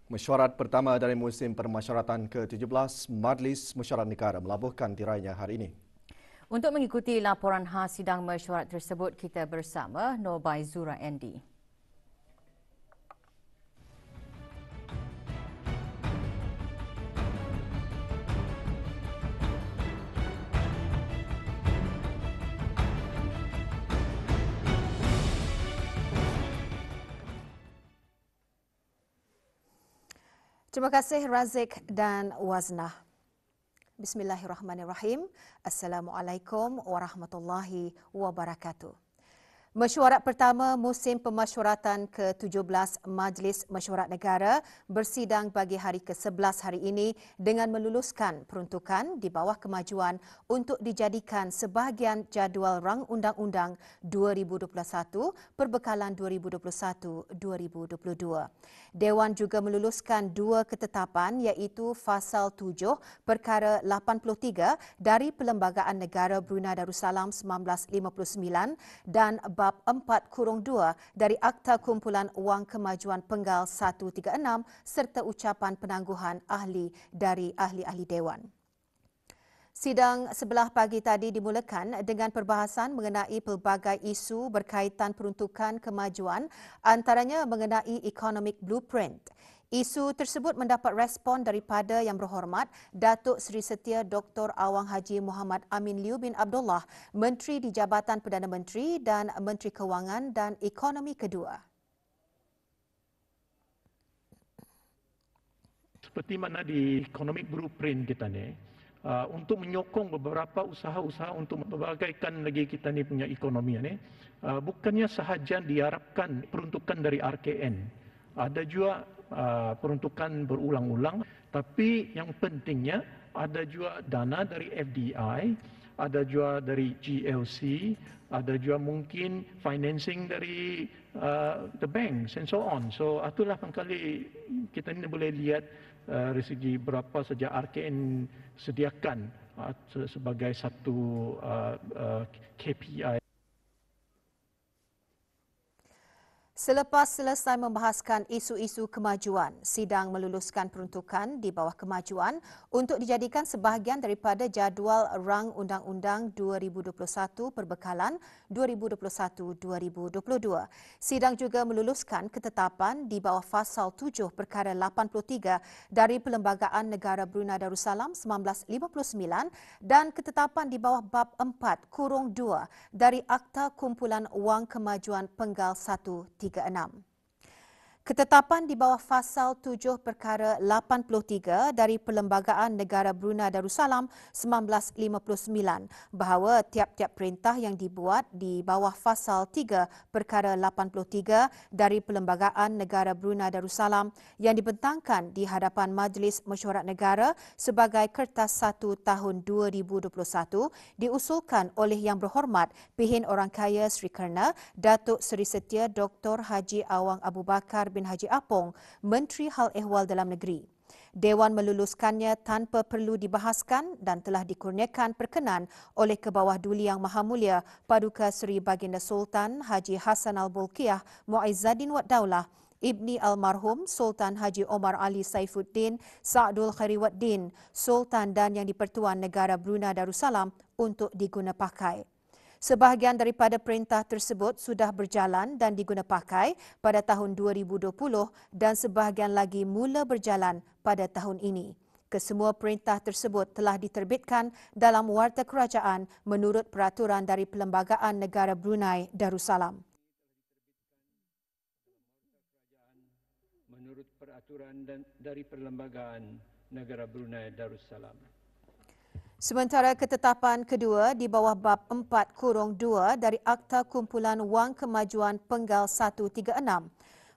Mesyuarat pertama dari musim permasyaratan ke-17 Majlis Mesyuarat Negara melabuhkan tirainya hari ini. Untuk mengikuti laporan khas sidang mesyuarat tersebut, kita bersama Nur Baizura Andy. Terima kasih Razik dan Waznah. Bismillahirrahmanirrahim. Assalamualaikum warahmatullahi wabarakatuh. Mesyuarat pertama musim pemasyuratan ke-17 Majlis Mesyuarat Negara bersidang bagi hari ke-11 hari ini dengan meluluskan peruntukan di bawah kemajuan untuk dijadikan sebahagian jadual rang undang-undang 2021 perbekalan 2021-2022. Dewan juga meluluskan dua ketetapan iaitu Fasal 7 Perkara 83 dari Perlembagaan Negara Brunei Darussalam 1959 dan Bab 4-2 dari Akta Kumpulan Wang Kemajuan Penggal 136 serta ucapan penangguhan ahli dari ahli-ahli Dewan. Sidang sebelah pagi tadi dimulakan dengan perbahasan mengenai pelbagai isu berkaitan peruntukan kemajuan antaranya mengenai Economic Blueprint. Isu tersebut mendapat respon daripada Yang Berhormat Datuk Seri Setia Dr. Awang Haji Muhammad Amin Liu bin Abdullah, Menteri di Jabatan Perdana Menteri dan Menteri Kewangan dan Ekonomi kedua. Seperti mana di Economic Blueprint kita ni, untuk menyokong beberapa usaha-usaha untuk membagaikan lagi kita ni punya ekonomi ni, bukannya sahaja diharapkan peruntukan dari RKN. Ada juga peruntukan berulang-ulang, tapi yang pentingnya ada juga dana dari FDI, ada juga dari GLC, ada juga mungkin financing dari the banks and so on. So itulah kali kita ni boleh lihat dari segi berapa saja RKN sediakan sebagai satu KPI. Selepas selesai membahaskan isu-isu kemajuan, sidang meluluskan peruntukan di bawah kemajuan untuk dijadikan sebahagian daripada jadual rang undang-undang 2021 perbekalan 2021-2022. Sidang juga meluluskan ketetapan di bawah Fasal 7 Perkara 83 dari Perlembagaan Negara Brunei Darussalam 1959 dan ketetapan di bawah Bab 4-2 dari Akta Kumpulan Wang Kemajuan Penggal 136. Ketetapan di bawah Fasal 7 Perkara 83 dari Perlembagaan Negara Brunei Darussalam 1959 bahawa tiap-tiap perintah yang dibuat di bawah Fasal 3 Perkara 83 dari Perlembagaan Negara Brunei Darussalam yang dibentangkan di hadapan Majlis Mesyuarat Negara sebagai Kertas 1 tahun 2021 diusulkan oleh Yang Berhormat Pihin Orang Kaya Sri Kerna Datuk Seri Setia Dr. Haji Awang Abu Bakar bin Haji Apong, Menteri Hal Ehwal Dalam Negeri. Dewan meluluskannya tanpa perlu dibahaskan dan telah dikurniakan perkenan oleh Kebawah Duli Yang Maha Mulia Paduka Seri Baginda Sultan Haji Hassan Al-Bolkiah Muizzaddin Wad Daulah, Ibni Almarhum Sultan Haji Omar Ali Saifuddin Sa'dul Khairiwaddin, Sultan dan Yang di-Pertuan Negara Brunei Darussalam untuk diguna pakai. Sebahagian daripada perintah tersebut sudah berjalan dan diguna pakai pada tahun 2020 dan sebahagian lagi mula berjalan pada tahun ini. Kesemua perintah tersebut telah diterbitkan dalam Warta Kerajaan menurut peraturan dari Perlembagaan Negara Brunei Darussalam. Menurut peraturan dari Perlembagaan Negara Brunei Darussalam. Sementara ketetapan kedua di bawah Bab 4-2 dari Akta Kumpulan Wang Kemajuan Penggal 136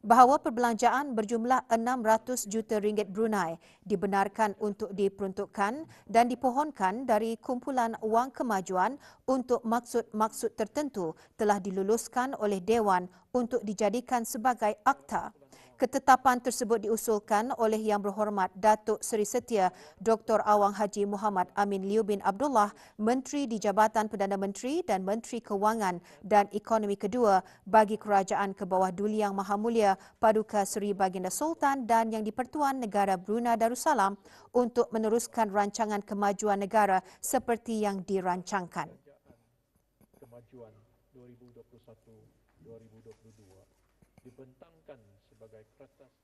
bahawa perbelanjaan berjumlah 600 juta ringgit Brunei dibenarkan untuk diperuntukkan dan dipohonkan dari kumpulan wang kemajuan untuk maksud-maksud tertentu telah diluluskan oleh Dewan untuk dijadikan sebagai akta. Ketetapan tersebut diusulkan oleh Yang Berhormat Datuk Seri Setia Dr. Awang Haji Muhammad Amin Liu bin Abdullah, Menteri di Jabatan Perdana Menteri dan Menteri Kewangan dan Ekonomi kedua bagi Kerajaan ke bawah Duli Yang Maha Mulia Paduka Seri Baginda Sultan dan Yang di-Pertuan Negara Brunei Darussalam untuk meneruskan rancangan kemajuan negara seperti yang dirancangkan. Kemajuan 2021-2022 dibentangkan sebagai kertas.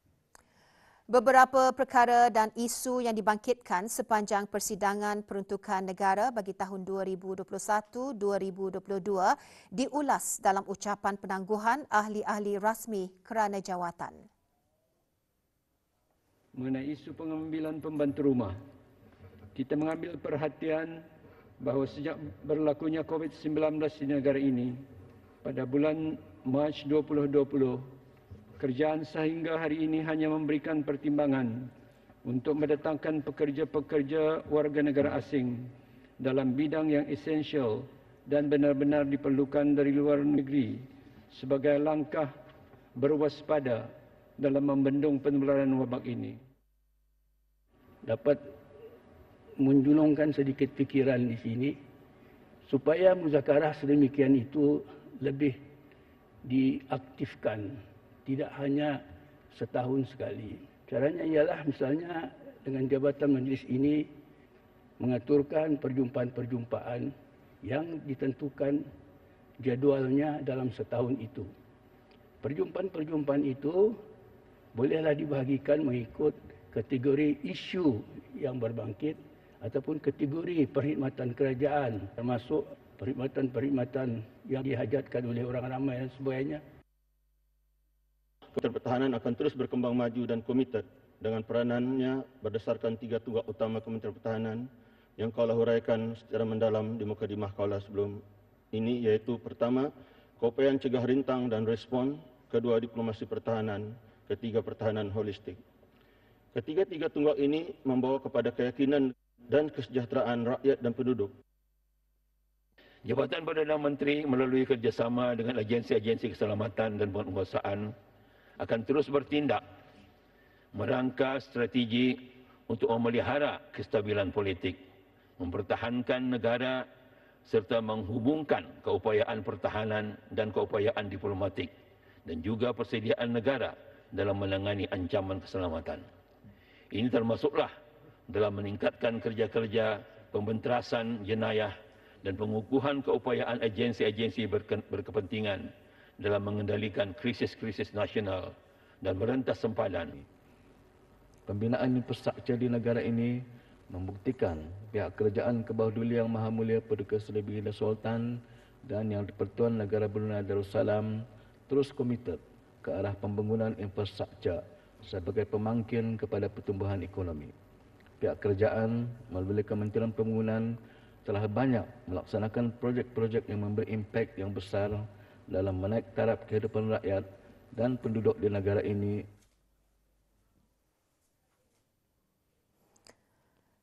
Beberapa perkara dan isu yang dibangkitkan sepanjang persidangan peruntukan negara bagi tahun 2021-2022 diulas dalam ucapan penangguhan ahli-ahli rasmi kerana jawatan. Mengenai isu pengambilan pembantu rumah, kita mengambil perhatian bahawa sejak berlakunya COVID-19 di negara ini, pada bulan Mac 2020, kerajaan sehingga hari ini hanya memberikan pertimbangan untuk mendatangkan pekerja-pekerja warga negara asing dalam bidang yang esensial dan benar-benar diperlukan dari luar negeri sebagai langkah berwaspada dalam membendung penularan wabak ini. Dapat menjulungkan sedikit fikiran di sini supaya muzakarah sedemikian itu lebih diaktifkan, tidak hanya setahun sekali. Caranya ialah misalnya dengan jabatan majlis ini mengaturkan perjumpaan-perjumpaan yang ditentukan jadualnya dalam setahun itu. Perjumpaan-perjumpaan itu bolehlah dibahagikan mengikut kategori isu yang berbangkit ataupun kategori perkhidmatan kerajaan, termasuk perkhidmatan-perkhidmatan yang dihajatkan oleh orang ramai dan sebagainya. Kementerian Pertahanan akan terus berkembang maju dan komited dengan peranannya berdasarkan 3 tunggak utama Kementerian Pertahanan yang kaulah huraikan secara mendalam di mukadimah kaulah sebelum ini, iaitu pertama, keupayaan cegah rintang dan respon, kedua, diplomasi pertahanan, ketiga, pertahanan holistik. Ketiga-tiga tunggak ini membawa kepada keyakinan dan kesejahteraan rakyat dan penduduk. Jabatan Perdana Menteri melalui kerjasama dengan agensi-agensi keselamatan dan penguasaan akan terus bertindak merangka strategi untuk memelihara kestabilan politik, mempertahankan negara serta menghubungkan keupayaan pertahanan dan keupayaan diplomatik dan juga persediaan negara dalam menangani ancaman keselamatan. Ini termasuklah dalam meningkatkan kerja-kerja pembenterasan jenayah dan pengukuhan keupayaan agensi-agensi berkepentingan dalam mengendalikan krisis-krisis nasional dan merentas sempadan. Pembinaan infrastruktur di negara ini membuktikan pihak kerajaan ke bawah Duli Yang Maha Mulia Paduka Seri Baginda Sultan dan Yang di-Pertuan Negara Brunei Darussalam terus komited ke arah pembangunan infrastruktur sebagai pemangkin kepada pertumbuhan ekonomi. Pihak kerajaan melalui Kementerian Pembangunan telah banyak melaksanakan projek-projek yang memberi impak yang besar dalam menaik taraf kehidupan rakyat dan penduduk di negara ini.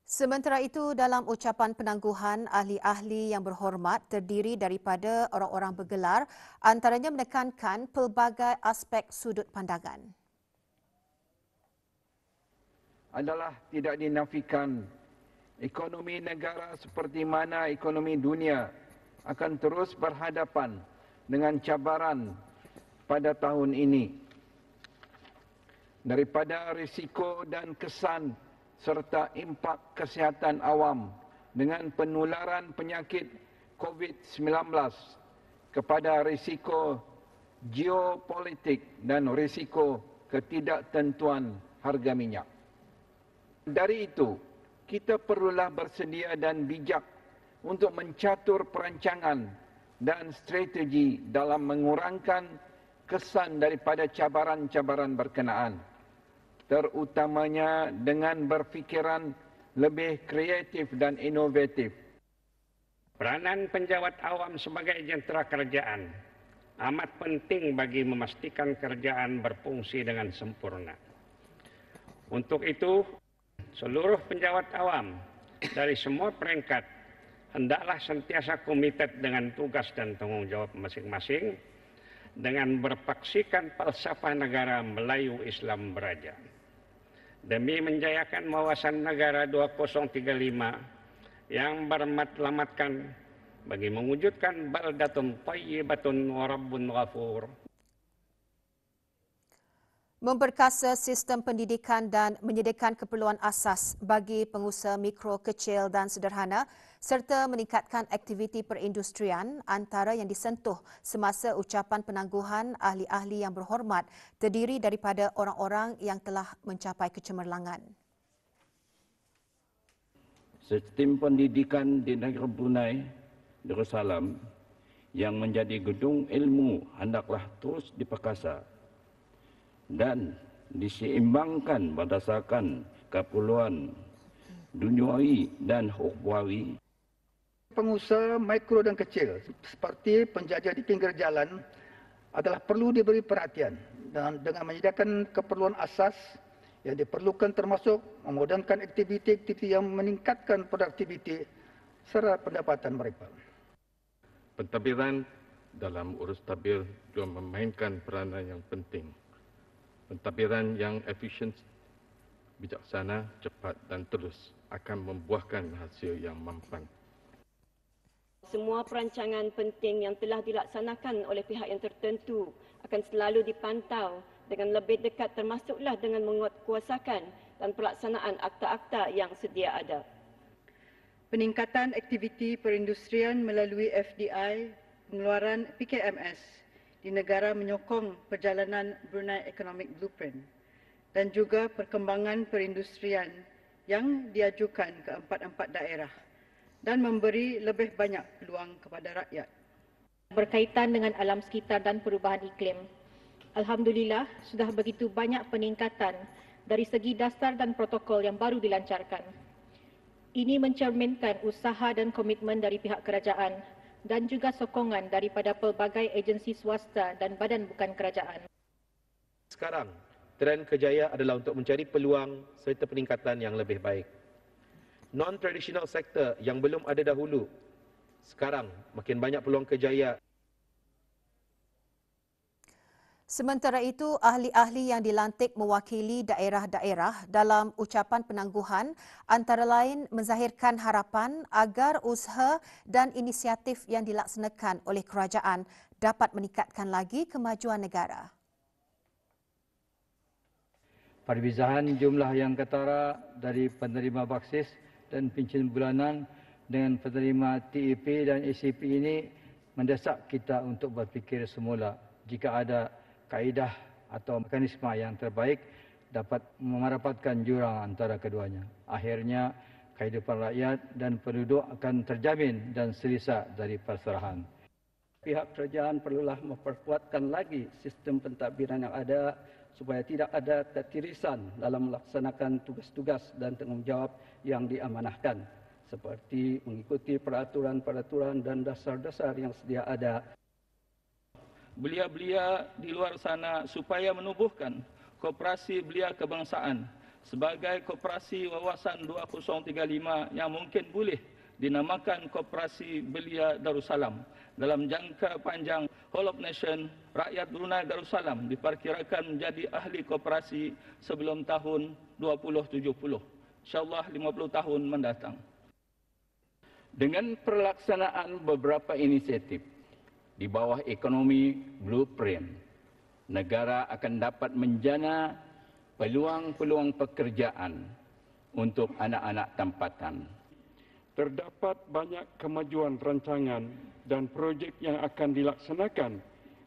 Sementara itu, dalam ucapan penangguhan, ahli-ahli yang berhormat terdiri daripada orang-orang bergelar, antaranya menekankan pelbagai aspek sudut pandangan. Adalah tidak dinafikan ekonomi negara seperti mana ekonomi dunia akan terus berhadapan dengan cabaran pada tahun ini. Daripada risiko dan kesan serta impak kesihatan awam dengan penularan penyakit COVID-19 kepada risiko geopolitik dan risiko ketidaktentuan harga minyak. Dari itu, kita perlulah bersedia dan bijak untuk mencatur perancangan dan strategi dalam mengurangkan kesan daripada cabaran-cabaran berkenaan, terutamanya dengan berfikiran lebih kreatif dan inovatif. Peranan penjawat awam sebagai jentera kerajaan amat penting bagi memastikan kerajaan berfungsi dengan sempurna. Untuk itu, seluruh penjawat awam dari semua peringkat hendaklah sentiasa komited dengan tugas dan tanggungjawab masing-masing dengan berpaksikan falsafah negara Melayu Islam Beraja. Demi menjayakan wawasan negara 2035 yang bermatlamatkan bagi mewujudkan baldatun thayyibatun wa rabbun ghafur. Memperkasa sistem pendidikan dan menyediakan keperluan asas bagi pengusaha mikro, kecil dan sederhana serta meningkatkan aktiviti perindustrian antara yang disentuh semasa ucapan penangguhan ahli-ahli yang berhormat terdiri daripada orang-orang yang telah mencapai kecemerlangan. Sistem pendidikan di negara Brunei Darussalam yang menjadi gedung ilmu hendaklah terus diperkasa dan diseimbangkan berdasarkan keperluan duniawi dan ukhrawi. Pengusaha mikro dan kecil seperti penjajah di pinggir jalan adalah perlu diberi perhatian dan dengan menyediakan keperluan asas yang diperlukan termasuk memudahkan aktiviti-aktiviti yang meningkatkan produktiviti serta pendapatan mereka. Pentadbiran dalam urus tadbir juga memainkan peranan yang penting. Pentadbiran yang efisien, bijaksana, cepat dan terus akan membuahkan hasil yang mampan. Semua perancangan penting yang telah dilaksanakan oleh pihak yang tertentu akan selalu dipantau dengan lebih dekat termasuklah dengan menguatkuasakan dan pelaksanaan akta-akta yang sedia ada. Peningkatan aktiviti perindustrian melalui FDI, pengeluaran PKMS di negara menyokong perjalanan Brunei Economic Blueprint dan juga perkembangan perindustrian yang diajukan ke empat-empat daerah dan memberi lebih banyak peluang kepada rakyat. Berkaitan dengan alam sekitar dan perubahan iklim, alhamdulillah sudah begitu banyak peningkatan dari segi dasar dan protokol yang baru dilancarkan. Ini mencerminkan usaha dan komitmen dari pihak kerajaan dan juga sokongan daripada pelbagai agensi swasta dan badan bukan kerajaan. Sekarang, trend kerjaya adalah untuk mencari peluang serta peningkatan yang lebih baik. Non-traditional sektor yang belum ada dahulu, sekarang makin banyak peluang kerjaya. Sementara itu, ahli-ahli yang dilantik mewakili daerah-daerah dalam ucapan penangguhan antara lain menzahirkan harapan agar usaha dan inisiatif yang dilaksanakan oleh kerajaan dapat meningkatkan lagi kemajuan negara. Perbizahan jumlah yang ketara dari penerima baksis dan pincin bulanan dengan penerima TEP dan ACP ini mendesak kita untuk berfikir semula jika ada kaedah atau mekanisme yang terbaik dapat merapatkan jurang antara keduanya. Akhirnya, kehidupan rakyat dan penduduk akan terjamin dan selesa dari perserahan. Pihak kerajaan perlulah memperkuatkan lagi sistem pentadbiran yang ada supaya tidak ada ketirisan dalam melaksanakan tugas-tugas dan tanggungjawab yang diamanahkan seperti mengikuti peraturan-peraturan dan dasar-dasar yang sedia ada. Belia-belia di luar sana supaya menubuhkan koperasi belia kebangsaan sebagai koperasi wawasan 2035 yang mungkin boleh dinamakan koperasi belia Darussalam. Dalam jangka panjang whole of nation, rakyat Brunei Darussalam diperkirakan menjadi ahli koperasi sebelum tahun 2070. InsyaAllah 50 tahun mendatang. Dengan pelaksanaan beberapa inisiatif di bawah ekonomi blueprint, negara akan dapat menjana peluang-peluang pekerjaan untuk anak-anak tempatan. Terdapat banyak kemajuan rancangan dan projek yang akan dilaksanakan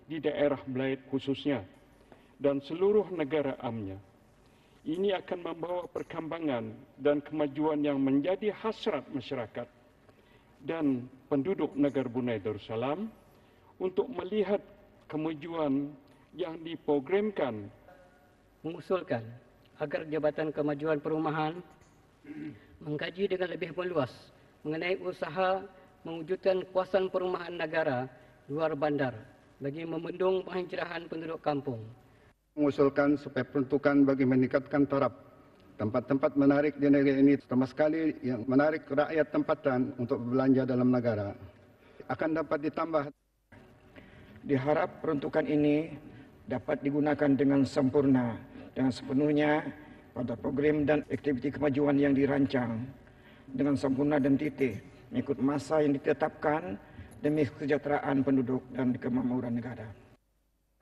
di daerah Belait khususnya dan seluruh negara amnya. Ini akan membawa perkembangan dan kemajuan yang menjadi hasrat masyarakat dan penduduk negara Brunei Darussalam untuk melihat kemajuan yang diprogramkan. Mengusulkan agar Jabatan Kemajuan Perumahan mengkaji dengan lebih meluas mengenai usaha mewujudkan kawasan perumahan negara luar bandar bagi membendung penghijrahan penduduk kampung. Mengusulkan supaya peruntukan bagi meningkatkan taraf tempat-tempat menarik di negeri ini, terutama sekali yang menarik rakyat tempatan untuk berbelanja dalam negara, akan dapat ditambah. Diharap peruntukan ini dapat digunakan dengan sempurna dan sepenuhnya pada program dan aktiviti kemajuan yang dirancang dengan sempurna dan teliti mengikut masa yang ditetapkan demi kesejahteraan penduduk dan kemakmuran negara.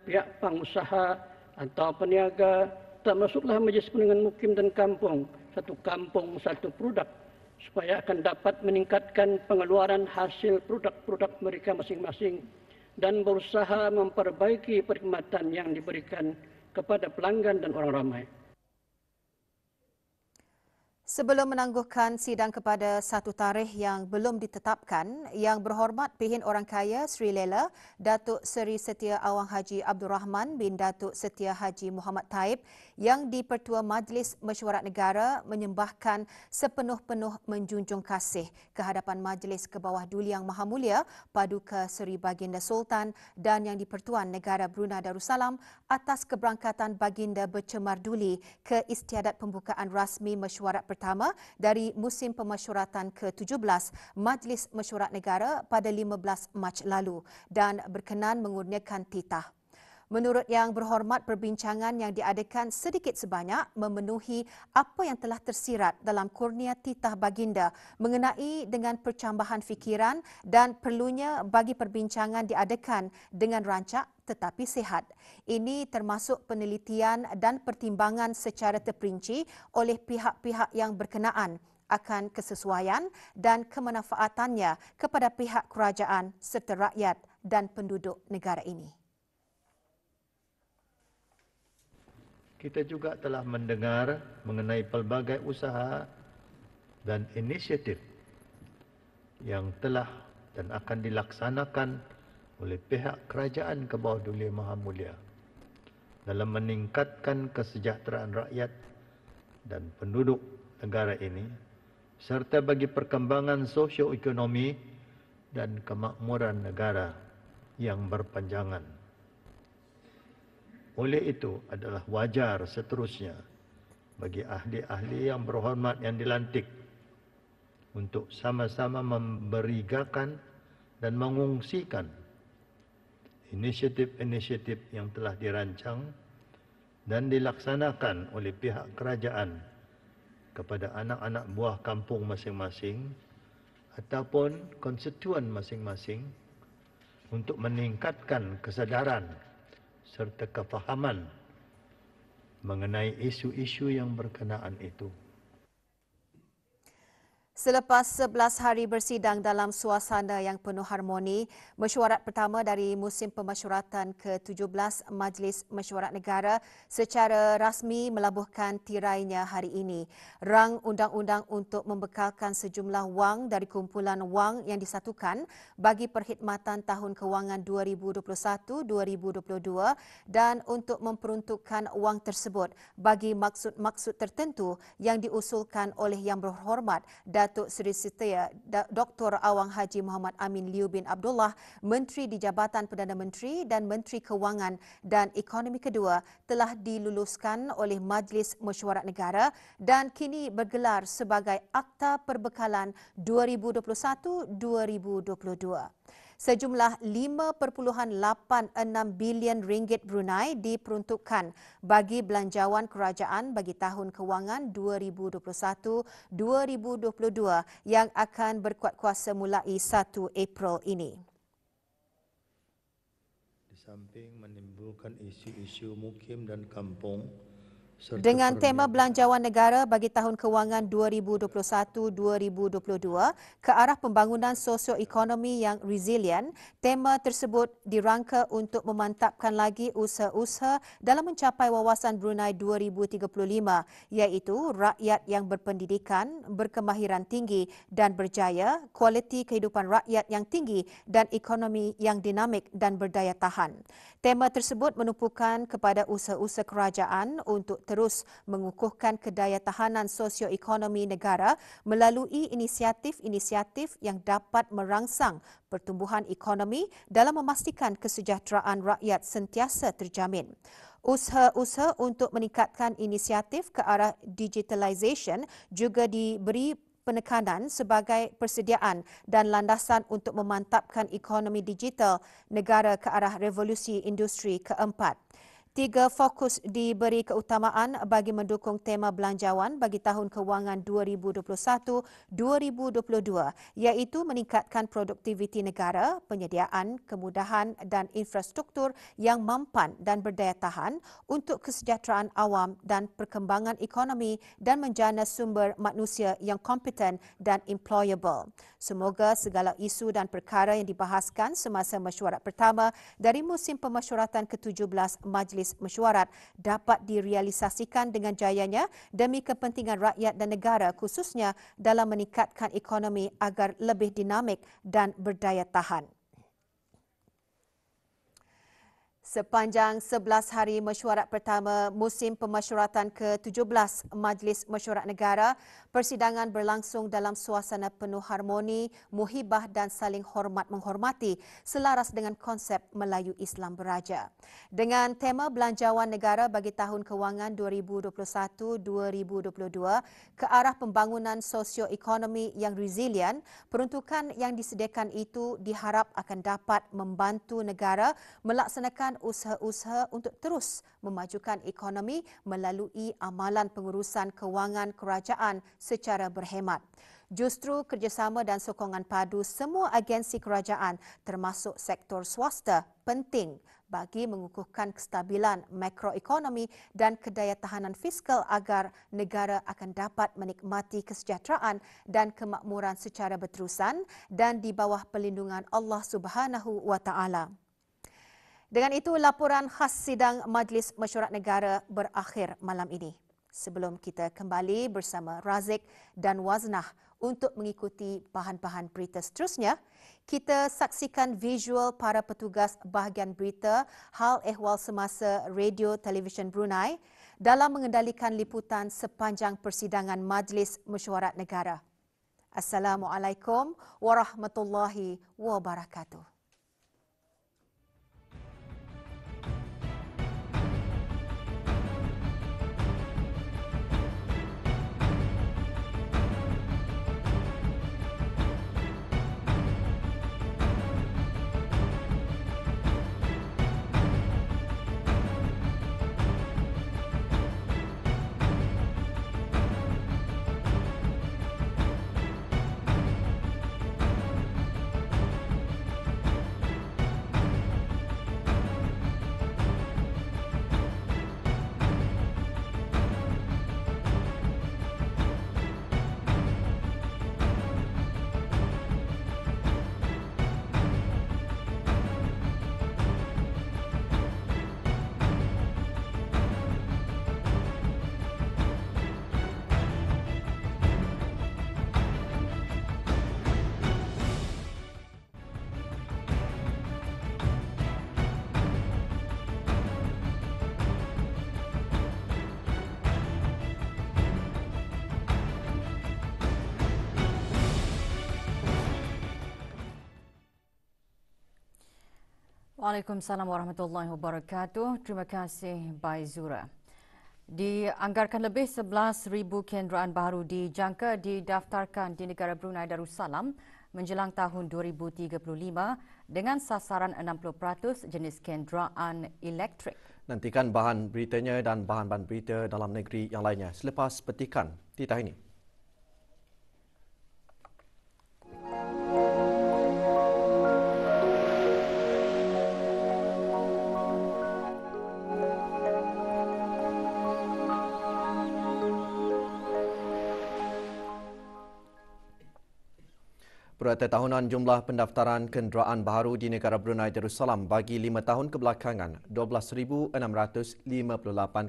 Pihak pengusaha atau peniaga termasuklah Majlis Perundingan Mukim dan Kampung, satu kampung satu produk, supaya akan dapat meningkatkan pengeluaran hasil produk-produk mereka masing-masing dan berusaha memperbaiki perkhidmatan yang diberikan kepada pelanggan dan orang ramai. Sebelum menangguhkan sidang kepada satu tarikh yang belum ditetapkan, Yang Berhormat Pihin Orang Kaya Sri Lela, Datuk Seri Setia Awang Haji Abdul Rahman bin Datuk Setia Haji Muhammad Taib yang di-Pertua Majlis Mesyuarat Negara menyembahkan sepenuh-penuh menjunjung kasih ke hadapan Majlis ke bawah Duli Yang Maha Mulia Paduka Seri Baginda Sultan dan Yang di-Pertuan Negara Brunei Darussalam atas keberangkatan Baginda bercemar duli ke istiadat pembukaan rasmi mesyuarat pertama dari musim pemasyuratan ke-17 Majlis Mesyuarat Negara pada 15 Mac lalu dan berkenan mengurniakan titah. Menurut Yang Berhormat, perbincangan yang diadakan sedikit sebanyak memenuhi apa yang telah tersirat dalam kurnia titah baginda mengenai dengan percambahan fikiran dan perlunya bagi perbincangan diadakan dengan rancak tetapi sihat. Ini termasuk penelitian dan pertimbangan secara terperinci oleh pihak-pihak yang berkenaan akan kesesuaian dan kemanfaatannya kepada pihak kerajaan serta rakyat dan penduduk negara ini. Kita juga telah mendengar mengenai pelbagai usaha dan inisiatif yang telah dan akan dilaksanakan oleh pihak kerajaan ke bawah Duli Maha Mulia dalam meningkatkan kesejahteraan rakyat dan penduduk negara ini serta bagi perkembangan sosioekonomi dan kemakmuran negara yang berpanjangan. Oleh itu adalah wajar seterusnya bagi ahli-ahli yang berhormat yang dilantik untuk sama-sama memberigakan dan mengungsikan inisiatif-inisiatif yang telah dirancang dan dilaksanakan oleh pihak kerajaan kepada anak-anak buah kampung masing-masing ataupun konstituen masing-masing untuk meningkatkan kesedaran serta kefahaman mengenai isu-isu yang berkenaan itu. Selepas 11 hari bersidang dalam suasana yang penuh harmoni, mesyuarat pertama dari musim pemasyuratan ke-17 Majlis Mesyuarat Negara secara rasmi melabuhkan tirainya hari ini. Rang undang-undang untuk membekalkan sejumlah wang dari kumpulan wang yang disatukan bagi perkhidmatan tahun kewangan 2021-2022 dan untuk memperuntukkan wang tersebut bagi maksud-maksud tertentu yang diusulkan oleh Yang Berhormat Datuk Seri Setia Dr. Awang Haji Muhammad Amin Liu bin Abdullah, Menteri di Jabatan Perdana Menteri dan Menteri Kewangan dan Ekonomi kedua telah diluluskan oleh Majlis Mesyuarat Negara dan kini bergelar sebagai Akta Perbekalan 2021-2022. Sejumlah 5.86 bilion ringgit Brunei diperuntukkan bagi belanjawan kerajaan bagi tahun kewangan 2021-2022 yang akan berkuat kuasa mulai 1 April ini. Di samping menimbulkan isu-isu mukim dan kampung, dengan tema belanjawan negara bagi tahun kewangan 2021-2022 ke arah pembangunan sosioekonomi yang resilient, tema tersebut dirangka untuk memantapkan lagi usaha-usaha dalam mencapai wawasan Brunei 2035 iaitu rakyat yang berpendidikan, berkemahiran tinggi dan berjaya, kualiti kehidupan rakyat yang tinggi dan ekonomi yang dinamik dan berdaya tahan. Tema tersebut menumpukan kepada usaha-usaha kerajaan untuk terus mengukuhkan kedaya tahanan sosioekonomi negara melalui inisiatif-inisiatif yang dapat merangsang pertumbuhan ekonomi dalam memastikan kesejahteraan rakyat sentiasa terjamin. Usaha-usaha untuk meningkatkan inisiatif ke arah digitalisation juga diberi penekanan sebagai persediaan dan landasan untuk memantapkan ekonomi digital negara ke arah revolusi industri keempat. 3 fokus diberi keutamaan bagi mendukung tema belanjawan bagi tahun kewangan 2021-2022 iaitu meningkatkan produktiviti negara, penyediaan, kemudahan dan infrastruktur yang mampan dan berdaya tahan untuk kesejahteraan awam dan perkembangan ekonomi dan menjana sumber manusia yang kompeten dan employable. Semoga segala isu dan perkara yang dibahaskan semasa mesyuarat pertama dari musim pemesyuaratan ke-17 Majlis Mesyuarat dapat direalisasikan dengan jayanya demi kepentingan rakyat dan negara khususnya dalam meningkatkan ekonomi agar lebih dinamik dan berdaya tahan. Sepanjang 11 hari mesyuarat pertama musim pemesyuaratan ke-17 Majlis Mesyuarat Negara, persidangan berlangsung dalam suasana penuh harmoni, muhibah dan saling hormat-menghormati selaras dengan konsep Melayu Islam Beraja. Dengan tema belanjawan negara bagi tahun kewangan 2021-2022 ke arah pembangunan sosioekonomi yang resilient, peruntukan yang disediakan itu diharap akan dapat membantu negara melaksanakan usaha-usaha untuk terus memajukan ekonomi melalui amalan pengurusan kewangan kerajaan secara berhemat. Justru kerjasama dan sokongan padu semua agensi kerajaan termasuk sektor swasta penting bagi mengukuhkan kestabilan makroekonomi dan kedayatahanan fiskal agar negara akan dapat menikmati kesejahteraan dan kemakmuran secara berterusan dan di bawah perlindungan Allah Subhanahu wa Taala. Dengan itu, laporan khas sidang Majlis Mesyuarat Negara berakhir malam ini. Sebelum kita kembali bersama Razik dan Waznah untuk mengikuti bahan-bahan berita seterusnya, kita saksikan visual para petugas bahagian berita hal ehwal semasa radio televisyen Brunei dalam mengendalikan liputan sepanjang persidangan Majlis Mesyuarat Negara. Assalamualaikum warahmatullahi wabarakatuh. Waalaikumsalam warahmatullahi wabarakatuh. Terima kasih Baizura. Dianggarkan lebih 11,000 kenderaan baru dijangka didaftarkan di negara Brunei Darussalam menjelang tahun 2035 dengan sasaran 60% jenis kenderaan elektrik. Nantikan bahan beritanya dan bahan-bahan berita dalam negeri yang lainnya selepas petikan titah ini. Perata tahunan jumlah pendaftaran kenderaan baru di negara Brunei Darussalam bagi 5 tahun kebelakangan 12,658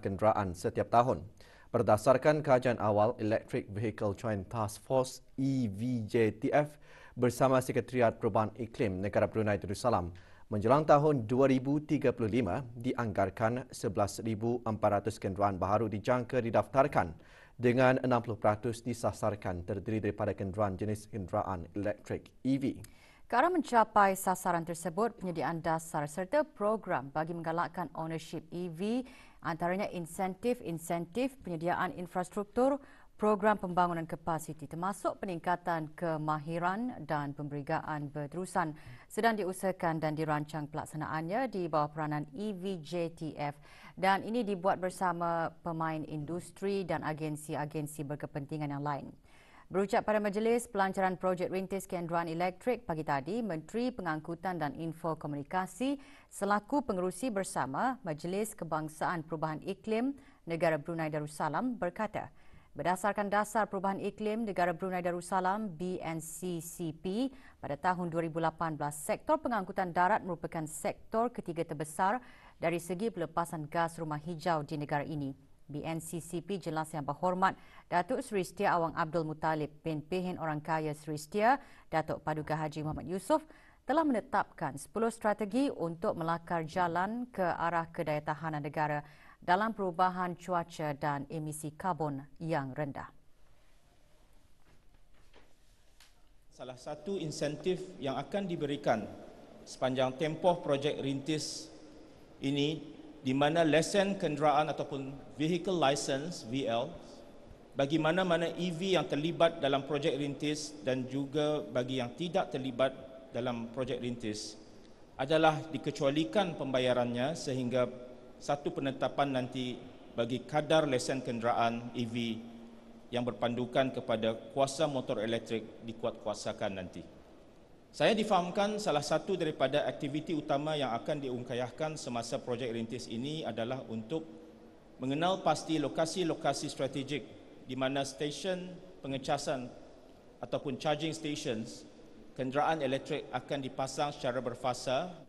kenderaan setiap tahun. Berdasarkan kajian awal Electric Vehicle Joint Task Force EVJTF bersama Sekretariat Perubahan Iklim Negara Brunei Darussalam, menjelang tahun 2035 dianggarkan 11,400 kenderaan baru dijangka didaftarkan dengan 60% disasarkan terdiri daripada kenderaan jenis kenderaan elektrik EV. Ke arah mencapai sasaran tersebut, penyediaan dasar serta program bagi menggalakkan ownership EV antaranya insentif penyediaan infrastruktur, program pembangunan kapasiti termasuk peningkatan kemahiran dan pemberigaan berterusan sedang diusahakan dan dirancang pelaksanaannya di bawah peranan EVJTF dan ini dibuat bersama pemain industri dan agensi-agensi berkepentingan yang lain. Berucap pada majlis pelancaran projek rintis kenderaan elektrik pagi tadi, Menteri Pengangkutan dan Info Komunikasi selaku pengerusi bersama Majlis Kebangsaan Perubahan Iklim Negara Brunei Darussalam berkata, berdasarkan Dasar Perubahan Iklim Negara Brunei Darussalam BNCCP pada tahun 2018, sektor pengangkutan darat merupakan sektor ketiga terbesar dari segi pelepasan gas rumah hijau di negara ini. BNCCP Jelas Yang Berhormat Datuk Seri Setia Awang Abdul Muttalib bin Pehin Orang Kaya Seri Setia Datuk Paduka Haji Muhammad Yusof telah menetapkan 10 strategi untuk melakar jalan ke arah kedayatahanan negara dalam perubahan cuaca dan emisi karbon yang rendah. Salah satu insentif yang akan diberikan sepanjang tempoh projek rintis ini di mana lesen kenderaan ataupun vehicle license VL bagi mana-mana EV yang terlibat dalam projek rintis dan juga bagi yang tidak terlibat dalam projek rintis adalah dikecualikan pembayarannya sehingga satu penetapan nanti bagi kadar lesen kenderaan EV yang berpandukan kepada kuasa motor elektrik dikuatkuasakan nanti. Saya difahamkan salah satu daripada aktiviti utama yang akan diungkayahkan semasa projek rintis ini adalah untuk mengenal pasti lokasi-lokasi strategik di mana stesen pengecasan ataupun charging stations kenderaan elektrik akan dipasang secara berfasa.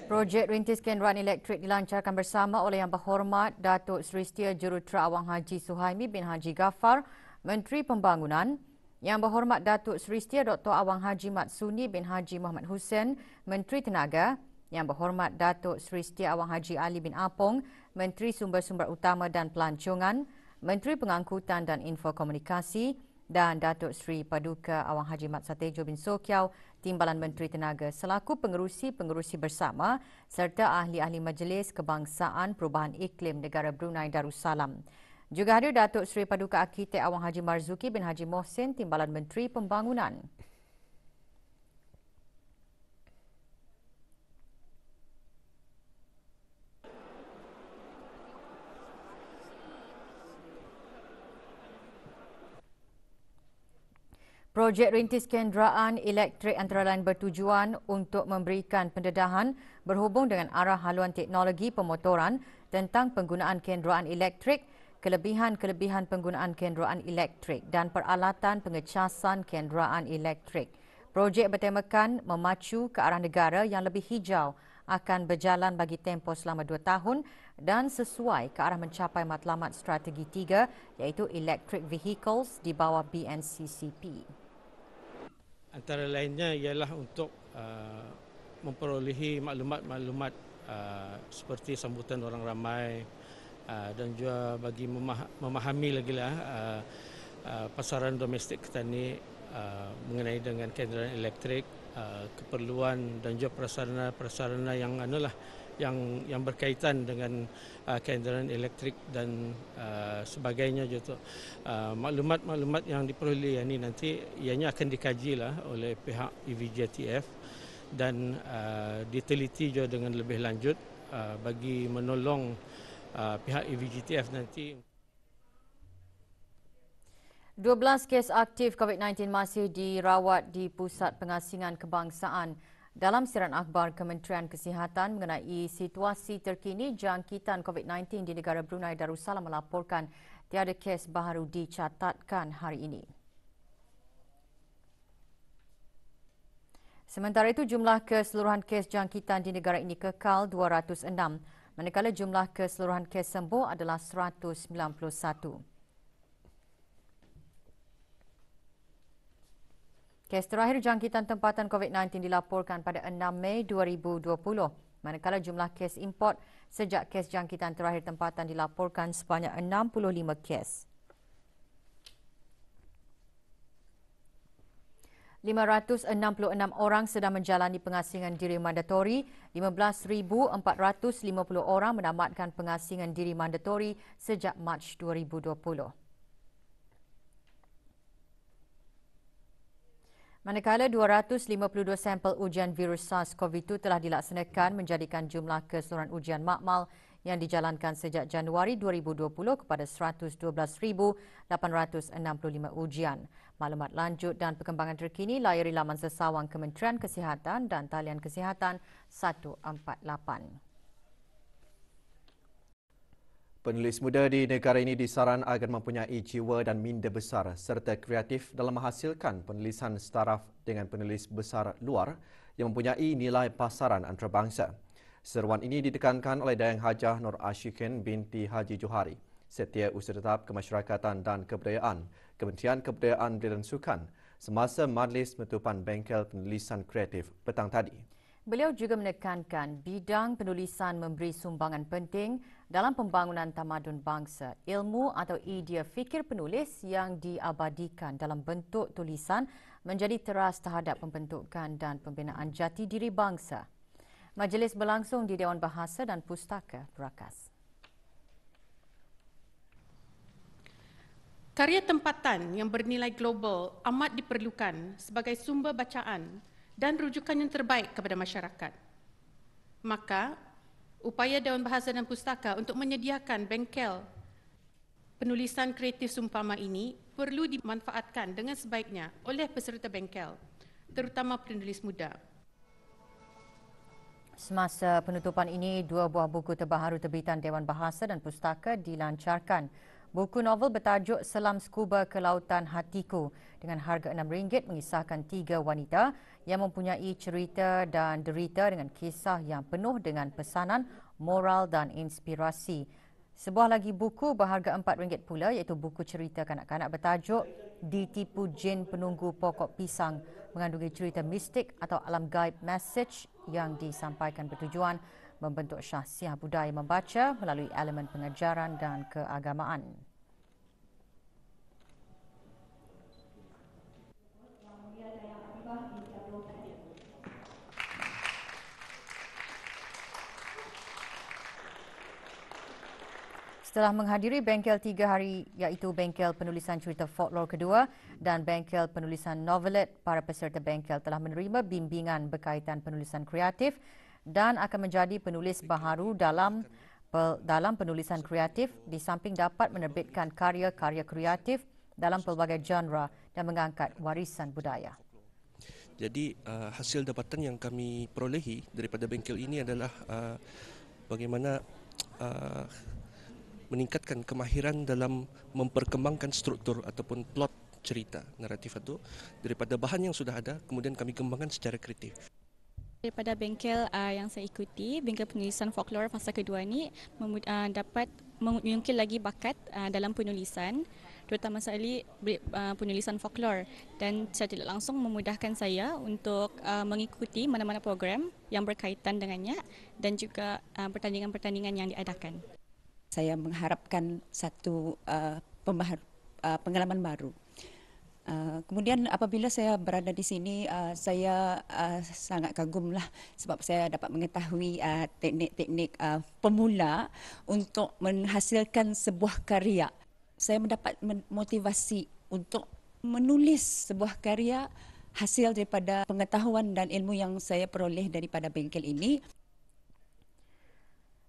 Projek rintis kenderaan elektrik dilancarkan bersama oleh Yang Berhormat Datuk Seri Setia Jurutera Awang Haji Suhaimi bin Haji Ghaffar, Menteri Pembangunan, Yang Berhormat Datuk Seri Setia Dr. Awang Haji Matsuni bin Haji Muhammad Hussein, Menteri Tenaga, Yang Berhormat Datuk Seri Setia Awang Haji Ali bin Apong, Menteri Sumber-Sumber Utama dan Pelancongan, Menteri Pengangkutan dan Info Komunikasi dan Datuk Seri Paduka Awang Haji Mat Satejo bin Sokiau, Timbalan Menteri Tenaga selaku pengerusi-pengerusi bersama serta ahli-ahli Majlis Kebangsaan Perubahan Iklim Negara Brunei Darussalam. Juga hadir Datuk Seri Paduka Arkitek Awang Haji Marzuki bin Haji Mohsin, Timbalan Menteri Pembangunan. Projek rintis kenderaan elektrik antara lain bertujuan untuk memberikan pendedahan berhubung dengan arah haluan teknologi pemotoran tentang penggunaan kenderaan elektrik, kelebihan-kelebihan penggunaan kenderaan elektrik dan peralatan pengecasan kenderaan elektrik. Projek bertemakan memacu ke arah negara yang lebih hijau akan berjalan bagi tempoh selama 2 tahun dan sesuai ke arah mencapai matlamat strategi 3 iaitu electric vehicles di bawah BNCCP. Antara lainnya ialah untuk memperolehi maklumat-maklumat seperti sambutan orang ramai dan juga bagi memahami lagi pasaran domestik kita ni mengenai dengan kenderaan elektrik, keperluan dan juga prasarana yang berkaitan dengan kenderaan elektrik dan sebagainya juga. Maklumat-maklumat yang diperoleh ini nanti ianya akan dikajilah oleh pihak EVJTF dan diteliti juga dengan lebih lanjut bagi menolong pihak EVJTF nanti. 12 kes aktif COVID-19 masih dirawat di Pusat Pengasingan Kebangsaan. Dalam siaran akhbar Kementerian Kesihatan mengenai situasi terkini jangkitan COVID-19 di negara Brunei Darussalam melaporkan tiada kes baru dicatatkan hari ini. Sementara itu, jumlah keseluruhan kes jangkitan di negara ini kekal 206, manakala jumlah keseluruhan kes sembuh adalah 191. Kes terakhir jangkitan tempatan COVID-19 dilaporkan pada 6 Mei 2020, manakala jumlah kes import sejak kes jangkitan terakhir tempatan dilaporkan sebanyak 65 kes. 566 orang sedang menjalani pengasingan diri mandatori, 15,450 orang menamatkan pengasingan diri mandatori sejak Mac 2020. Manakala 252 sampel ujian virus SARS-CoV-2 telah dilaksanakan menjadikan jumlah keseluruhan ujian makmal yang dijalankan sejak Januari 2020 kepada 112,865 ujian. Maklumat lanjut dan perkembangan terkini layari laman sesawang Kementerian Kesihatan dan talian kesihatan 148. Penulis muda di negara ini disaran agar mempunyai jiwa dan minda besar serta kreatif dalam menghasilkan penulisan setaraf dengan penulis besar luar yang mempunyai nilai pasaran antarabangsa. Seruan ini ditekankan oleh Dayang Hajah Nur Ashikin binti Haji Johari, Setiausaha Tetap Kemasyarakatan dan Kebudayaan, Kementerian Kebudayaan dan Sukan semasa majlis penutupan bengkel penulisan kreatif petang tadi. Beliau juga menekankan bidang penulisan memberi sumbangan penting dalam pembangunan tamadun bangsa. Ilmu atau idea fikir penulis yang diabadikan dalam bentuk tulisan menjadi teras terhadap pembentukan dan pembinaan jati diri bangsa. Majlis berlangsung di Dewan Bahasa dan Pustaka Berakas. Karya tempatan yang bernilai global amat diperlukan sebagai sumber bacaan dan rujukan yang terbaik kepada masyarakat. Maka, upaya Dewan Bahasa dan Pustaka untuk menyediakan bengkel penulisan kreatif seumpama ini perlu dimanfaatkan dengan sebaiknya oleh peserta bengkel, terutama penulis muda. Semasa penutupan ini, 2 buah buku terbaru terbitan Dewan Bahasa dan Pustaka dilancarkan. Buku novel bertajuk Selam Skuba ke Lautan Hatiku dengan harga RM6 mengisahkan 3 wanita yang mempunyai cerita dan derita dengan kisah yang penuh dengan pesanan, moral dan inspirasi. Sebuah lagi buku berharga RM4 pula iaitu buku cerita kanak-kanak bertajuk Ditipu Jin Penunggu Pokok Pisang, mengandungi cerita mistik atau alam gaib message yang disampaikan bertujuan membentuk syahsiah budaya membaca melalui elemen pengajaran dan keagamaan. Setelah menghadiri bengkel 3 hari iaitu bengkel penulisan cerita folklore kedua dan bengkel penulisan novelet, para peserta bengkel telah menerima bimbingan berkaitan penulisan kreatif dan akan menjadi penulis baharu dalam penulisan kreatif di samping dapat menerbitkan karya-karya kreatif dalam pelbagai genre dan mengangkat warisan budaya. Jadi hasil dapatan yang kami perolehi daripada bengkel ini adalah bagaimana meningkatkan kemahiran dalam memperkembangkan struktur ataupun plot cerita naratif itu daripada bahan yang sudah ada, kemudian kami kembangkan secara kreatif. Daripada bengkel yang saya ikuti, bengkel penulisan folklore fasa kedua ini dapat mengungkil lagi bakat dalam penulisan, terutama sekali penulisan folklore, dan secara tidak langsung memudahkan saya untuk mengikuti mana-mana program yang berkaitan dengannya dan juga pertandingan-pertandingan yang diadakan. Saya mengharapkan satu pengalaman baru. Kemudian apabila saya berada di sini, saya sangat kagumlah sebab saya dapat mengetahui teknik-teknik pemula untuk menghasilkan sebuah karya. Saya mendapat motivasi untuk menulis sebuah karya hasil daripada pengetahuan dan ilmu yang saya peroleh daripada bengkel ini.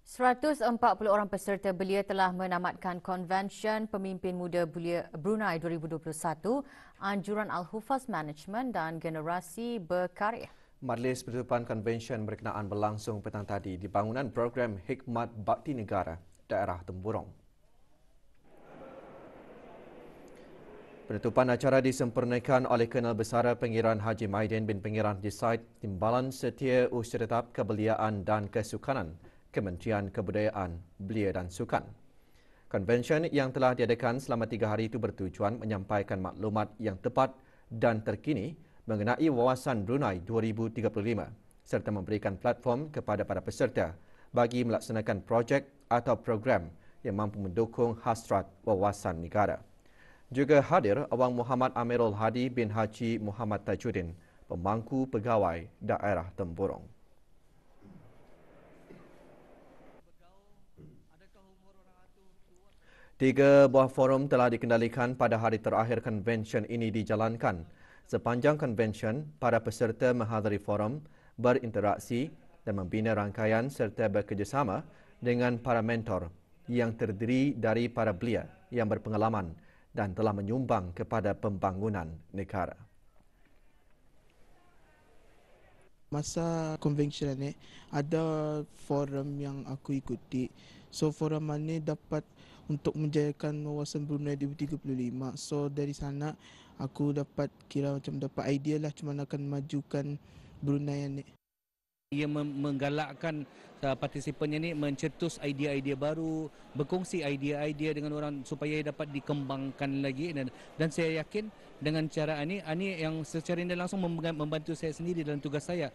140 orang peserta belia telah menamatkan Konvensyen Pemimpin Muda Belia Brunei 2021, Anjuran Al-Hufaz Management dan Generasi Berkarya. Majlis penutupan konvensyen berkenaan berlangsung petang tadi di bangunan program Hikmat Bakti Negara, daerah Temburong. Penutupan acara disempurnakan oleh Kenal Besara Pengiran Haji Maidin bin Pengiran Disaid Timbalan Setiausaha Tetap Kebeliaan dan Kesukanan, Kementerian Kebudayaan, Belia dan Sukan. Konvensyen yang telah diadakan selama 3 hari itu bertujuan menyampaikan maklumat yang tepat dan terkini mengenai wawasan Brunei 2035 serta memberikan platform kepada para peserta bagi melaksanakan projek atau program yang mampu mendukung hasrat wawasan negara. Juga hadir Awang Muhammad Amirul Hadi bin Haji Muhammad Tajuddin, Pemangku Pegawai Daerah Tempurung. Tiga buah forum telah dikendalikan pada hari terakhir konvensyen ini dijalankan. Sepanjang konvensyen, para peserta menghadiri forum, berinteraksi dan membina rangkaian serta bekerjasama dengan para mentor yang terdiri dari para belia yang berpengalaman dan telah menyumbang kepada pembangunan negara. Masa konvensyen ni ada forum yang aku ikuti. So forum ni dapat untuk menjayakan wawasan Brunei 2035. So dari sana aku dapat dapat idea lah macam mana akan majukan Brunei ni. Ia menggalakkan partisipannya ni mencetus idea-idea baru, berkongsi idea-idea dengan orang supaya dapat dikembangkan lagi, dan saya yakin dengan cara ini yang secara tidak langsung membantu saya sendiri dalam tugas saya.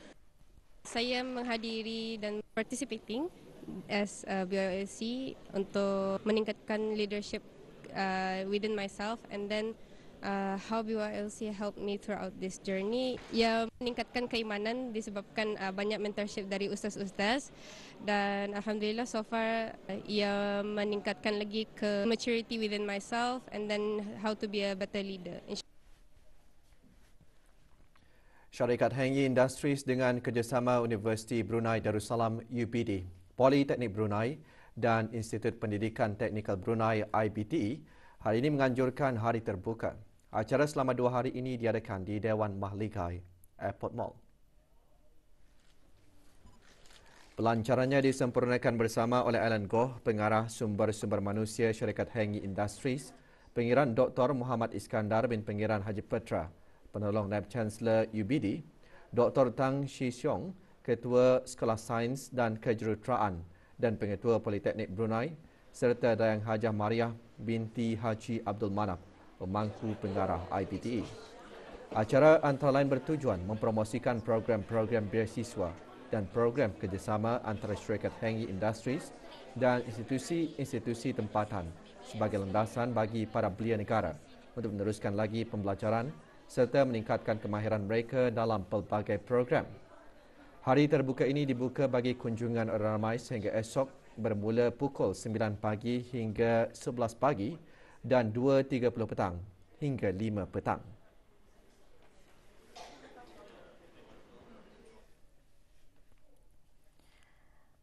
Saya menghadiri dan participating as BYOLC untuk meningkatkan leadership within myself, and then how BYOLC helped me throughout this journey. Ia meningkatkan keimanan disebabkan banyak mentorship dari ustaz-ustaz, dan alhamdulillah so far ia meningkatkan lagi ke maturity within myself, and then how to be a better leader. Syarikat Hengi Industries dengan kerjasama Universiti Brunei Darussalam UBD, Politeknik Brunei dan Institut Pendidikan Teknikal Brunei IBTE hari ini menganjurkan hari terbuka. Acara selama 2 hari ini diadakan di Dewan Mahligai Airport Mall. Pelancarannya disempurnakan bersama oleh Alan Goh, Pengarah Sumber-Sumber Manusia Syarikat Hengi Industries, Pengiran Dr. Muhammad Iskandar bin Pengiran Haji Petra, Penolong Naib Chancellor UBD, Dr. Tang Shi Siong, Ketua Sekolah Sains dan Kejuruteraan dan Pengetua Politeknik Brunei, serta Dayang Hajah Mariah binti Haji Abdul Manap, Pemangku Pengarah IPTE. Acara antara lain bertujuan mempromosikan program-program beasiswa dan program kerjasama antara Syarikat Hengi Industries dan institusi-institusi tempatan sebagai landasan bagi para belia negara untuk meneruskan lagi pembelajaran serta meningkatkan kemahiran mereka dalam pelbagai program. Hari terbuka ini dibuka bagi kunjungan ramai sehingga esok bermula pukul 9 pagi hingga 11 pagi dan 2.30 petang hingga 5 petang.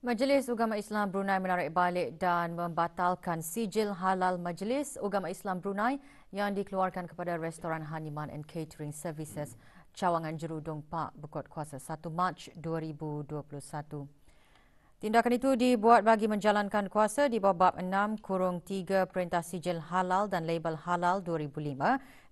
Majlis Ugama Islam Brunei menarik balik dan membatalkan sijil halal Majlis Ugama Islam Brunei yang dikeluarkan kepada restoran Haniman and Catering Services Cawangan Jerudong Park berkuat kuasa 1 Mac 2021. Tindakan itu dibuat bagi menjalankan kuasa di bawah bab 6-3 Perintah Sijil Halal dan Label Halal 2005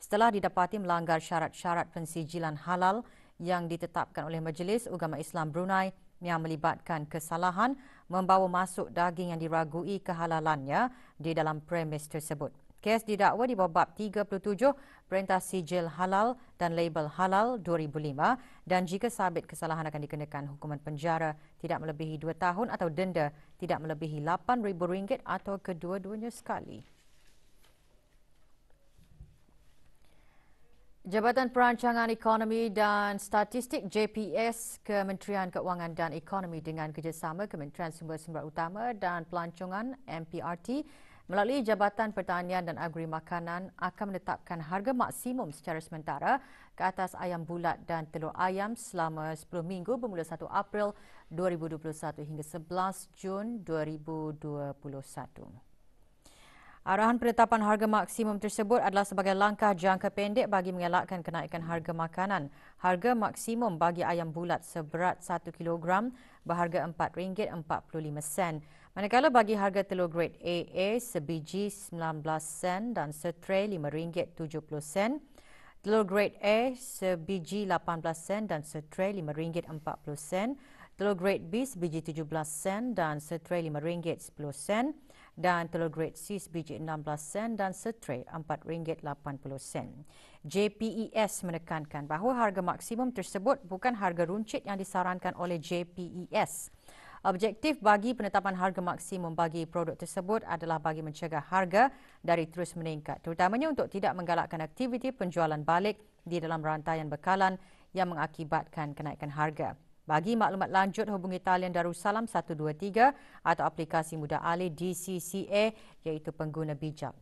setelah didapati melanggar syarat-syarat pensijilan halal yang ditetapkan oleh Majlis Ugama Islam Brunei yang melibatkan kesalahan membawa masuk daging yang diragui kehalalannya di dalam premis tersebut. Kes didakwa di bawah bab 37 Perintah Sijil Halal dan Label Halal 2005 dan jika sabit kesalahan akan dikenakan hukuman penjara tidak melebihi 2 tahun atau denda tidak melebihi RM8,000 atau kedua-duanya sekali. Jabatan Perancangan Ekonomi dan Statistik JPS, Kementerian Keuangan dan Ekonomi dengan kerjasama Kementerian Sumber-Sumber Utama dan Pelancongan MPRT melalui Jabatan Pertanian dan Agri Makanan akan menetapkan harga maksimum secara sementara ke atas ayam bulat dan telur ayam selama 10 minggu bermula 1 April 2021 hingga 11 Jun 2021. Arahan penetapan harga maksimum tersebut adalah sebagai langkah jangka pendek bagi mengelakkan kenaikan harga makanan. Harga maksimum bagi ayam bulat seberat 1 kilogram berharga RM4.45. Manakala bagi harga telur grade AA sebiji 19 sen dan setray RM5.70. Telur grade A sebiji 18 sen dan setray RM5.40. Telur grade B sebiji 17 sen dan setray RM5.10. Dan telur grade C sebiji 16 sen dan setray RM4.80. JPES menekankan bahawa harga maksimum tersebut bukan harga runcit yang disarankan oleh JPES. Objektif bagi penetapan harga maksimum bagi produk tersebut adalah bagi mencegah harga dari terus meningkat, terutamanya untuk tidak menggalakkan aktiviti penjualan balik di dalam rantaian bekalan yang mengakibatkan kenaikan harga. Bagi maklumat lanjut, hubungi talian Darussalam 123 atau aplikasi mudah alih DCCA iaitu pengguna bijak.